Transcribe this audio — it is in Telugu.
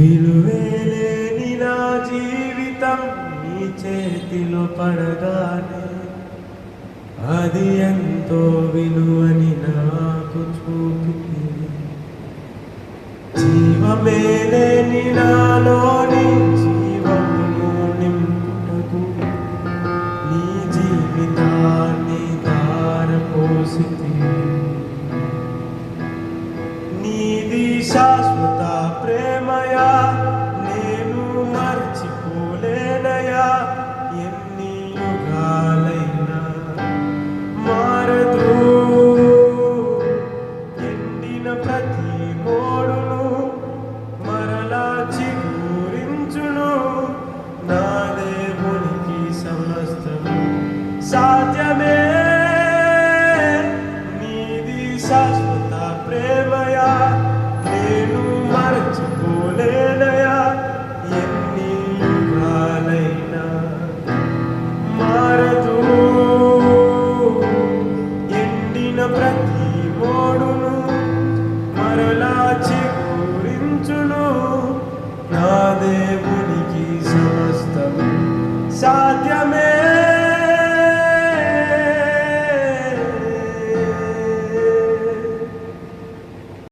విలువేలేని నా జీవితం నీ చేతిలో పడగానే అది ఎంతో విలువని నాకు చూపింది. జీవమేలేని నాలోని జీవమును నింపుటకు నీ జీవితాన్ని ధారపోసితి. నీది శాశ్వత ప్రేమయా, నేను మర్చిపోలేనయా. ఎన్ని యుగాలైనా మారదు. ఎండిన ప్రతి మోడును మరలా చిగురించును. నా దేవునికి సమస్తము సాధ్యమే. నీది శాశ్వత ప్రేమయా, నేను మరచిపోలేనయా. ఎన్ని యుగాలైనా మారదు. ఎండిన ప్రతి మోడును మరలా చిగురించును. నా దేవునికి సమస్తము సాధ్యమే.